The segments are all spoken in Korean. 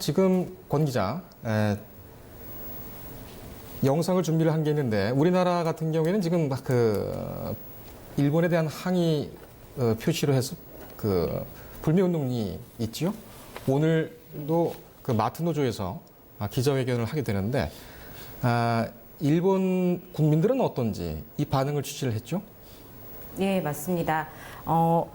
지금 권 기자, 영상을 준비를 한 게 있는데 우리나라 같은 경우에는 지금 막 일본에 대한 항의 표시로 해서 불매운동이 있지요. 오늘도 마트 노조에서 기자회견을 하게 되는데 일본 국민들은 어떤지 이 반응을 취재를 했죠. 네, 맞습니다.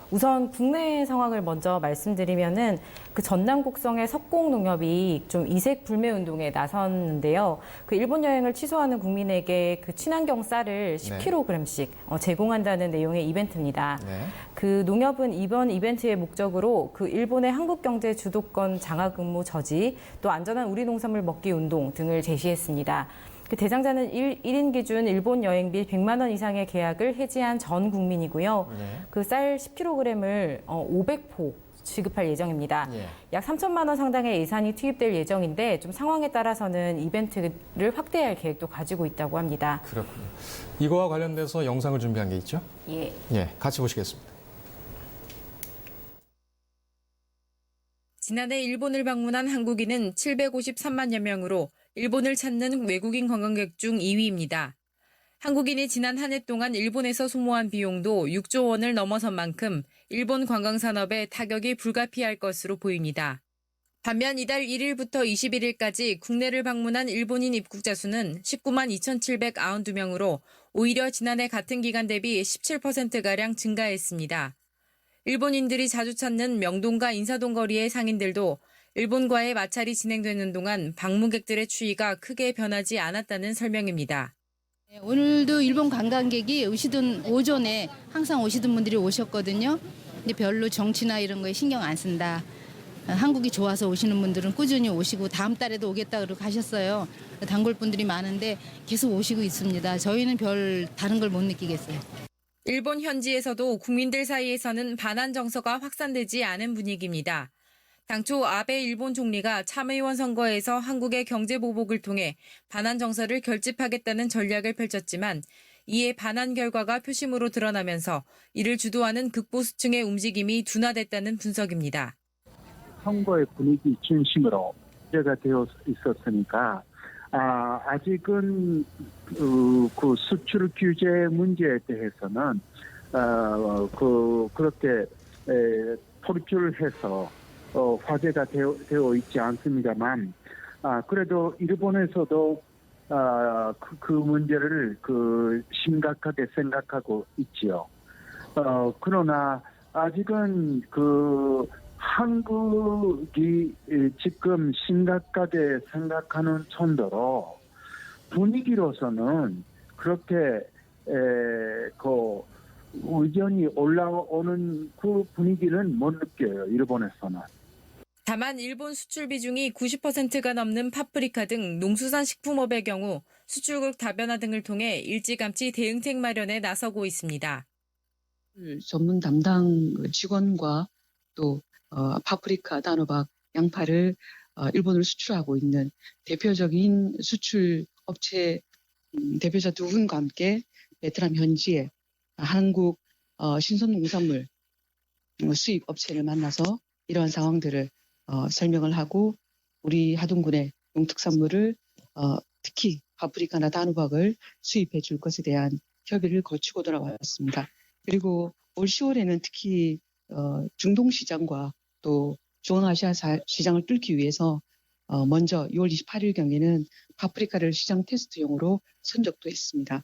우선 국내 상황을 먼저 말씀드리면은 전남 곡성의 석공농협이 좀 이색 불매 운동에 나섰는데요. 일본 여행을 취소하는 국민에게 친환경 쌀을 10kg씩 제공한다는 내용의 이벤트입니다. 네. 농협은 이번 이벤트의 목적으로 일본의 한국 경제 주도권 장악 의무 저지, 또 안전한 우리 농산물 먹기 운동 등을 제시했습니다. 대상자는 1인 기준 일본 여행비 100만 원 이상의 계약을 해지한 전 국민이고요. 네. 쌀 10kg을 500포 지급할 예정입니다. 예. 약 3천만 원 상당의 예산이 투입될 예정인데 좀 상황에 따라서는 이벤트를 확대할 계획도 가지고 있다고 합니다. 그렇군요. 이거와 관련돼서 영상을 준비한 게 있죠? 예. 예, 같이 보시겠습니다. 지난해 일본을 방문한 한국인은 753만여 명으로 일본을 찾는 외국인 관광객 중 2위입니다. 한국인이 지난 한 해 동안 일본에서 소모한 비용도 6조 원을 넘어선 만큼 일본 관광산업에 타격이 불가피할 것으로 보입니다. 반면 이달 1일부터 21일까지 국내를 방문한 일본인 입국자 수는 19만 2,792명으로 오히려 지난해 같은 기간 대비 17%가량 증가했습니다. 일본인들이 자주 찾는 명동과 인사동 거리의 상인들도 일본과의 마찰이 진행되는 동안 방문객들의 추이가 크게 변하지 않았다는 설명입니다. 오늘도 일본 관광객이 오전에 항상 오시던 분들이 오셨거든요. 근데 별로 정치나 이런 거에 신경 안 쓴다. 한국이 좋아서 오시는 분들은 꾸준히 오시고 다음 달에도 오겠다 그러고 가셨어요. 단골 분들이 많은데 계속 오시고 있습니다. 저희는 별 다른 걸 못 느끼겠어요. 일본 현지에서도 국민들 사이에서는 반한 정서가 확산되지 않은 분위기입니다. 당초 아베 일본 총리가 참의원 선거에서 한국의 경제 보복을 통해 반한 정서를 결집하겠다는 전략을 펼쳤지만 이에 반한 결과가 표심으로 드러나면서 이를 주도하는 극보수층의 움직임이 둔화됐다는 분석입니다. 선거의 분위기 중심으로 문제가 되어 있었으니까 아직은 그 수출 규제 문제에 대해서는 그렇게 토출해서 화제가 되어 있지 않습니다만 그래도 일본에서도 그 문제를 심각하게 생각하고 있지요. 그러나 아직은 한국이 지금 심각하게 생각하는 정도로 분위기로서는 그렇게 의견이 올라오는 그 분위기는 못 느껴요, 일본에서는. 다만 일본 수출 비중이 90%가 넘는 파프리카 등 농수산 식품업의 경우 수출국 다변화 등을 통해 일찌감치 대응책 마련에 나서고 있습니다. 전문 담당 직원과 또 파프리카, 단호박, 양파를 일본으로 수출하고 있는 대표적인 수출 업체 대표자 두 분과 함께 베트남 현지에 한국 신선 농산물 수입 업체를 만나서 이러한 상황들을 설명을 하고 우리 하동군의 농특산물을 특히 파프리카나 단호박을 수입해 줄 것에 대한 협의를 거치고 돌아왔습니다. 그리고 올 10월에는 특히 중동 시장과 또 중앙아시아 시장을 뚫기 위해서 먼저 6월 28일경에는 파프리카를 시장 테스트용으로 선적도 했습니다.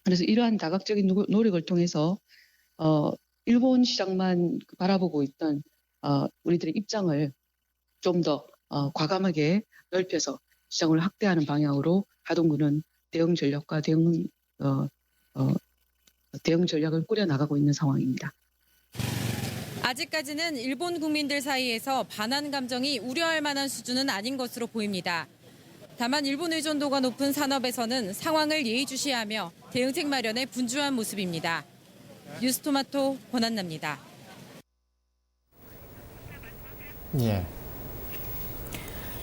그래서 이러한 다각적인 노력을 통해서 일본 시장만 바라보고 있던 우리들의 입장을 좀 더 과감하게 넓혀서 시장을 확대하는 방향으로 하동군은 대응 전략을 꾸려나가고 있는 상황입니다. 아직까지는 일본 국민들 사이에서 반한 감정이 우려할 만한 수준은 아닌 것으로 보입니다. 다만 일본 의존도가 높은 산업에서는 상황을 예의주시하며 대응책 마련에 분주한 모습입니다. 뉴스토마토 권한나입니다. 예.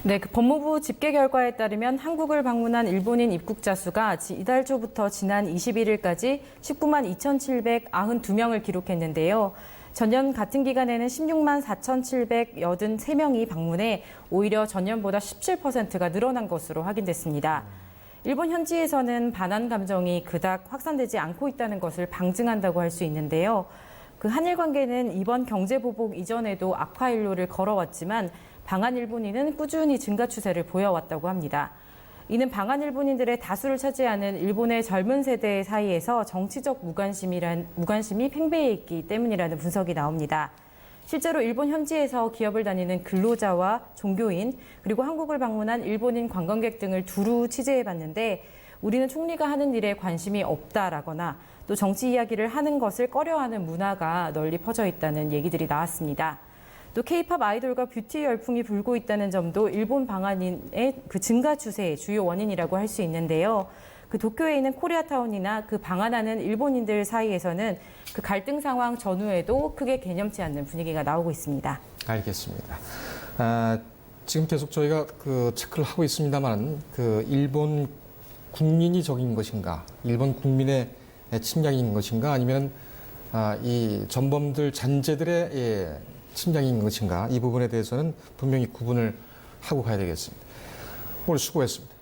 네, 법무부 집계 결과에 따르면 한국을 방문한 일본인 입국자 수가 이달 초부터 지난 21일까지 19만 2,792명을 기록했는데요. 전년 같은 기간에는 16만 4,783명이 방문해 오히려 전년보다 17%가 늘어난 것으로 확인됐습니다. 일본 현지에서는 반한 감정이 그닥 확산되지 않고 있다는 것을 방증한다고 할 수 있는데요. 그 한일 관계는 이번 경제 보복 이전에도 악화 일로를 걸어왔지만 방한 일본인은 꾸준히 증가 추세를 보여왔다고 합니다. 이는 방한 일본인들의 다수를 차지하는 일본의 젊은 세대 사이에서 정치적 무관심이 팽배해 있기 때문이라는 분석이 나옵니다. 실제로 일본 현지에서 기업을 다니는 근로자와 종교인 그리고 한국을 방문한 일본인 관광객 등을 두루 취재해봤는데 우리는 총리가 하는 일에 관심이 없다라거나 또 정치 이야기를 하는 것을 꺼려하는 문화가 널리 퍼져 있다는 얘기들이 나왔습니다. 또 K-팝 아이돌과 뷰티 열풍이 불고 있다는 점도 일본 방한인의 그 증가 추세의 주요 원인이라고 할 수 있는데요. 그 도쿄에 있는 코리아타운이나 그 방한하는 일본인들 사이에서는 그 갈등 상황 전후에도 크게 개념치 않는 분위기가 나오고 있습니다. 알겠습니다. 지금 계속 저희가 그 체크를 하고 있습니다만 그 일본 국민이 적인 것인가, 일본 국민의 침략인 것인가, 아니면 이 전범들 잔재들의 침략인 것인가, 이 부분에 대해서는 분명히 구분을 하고 가야 되겠습니다. 오늘 수고했습니다.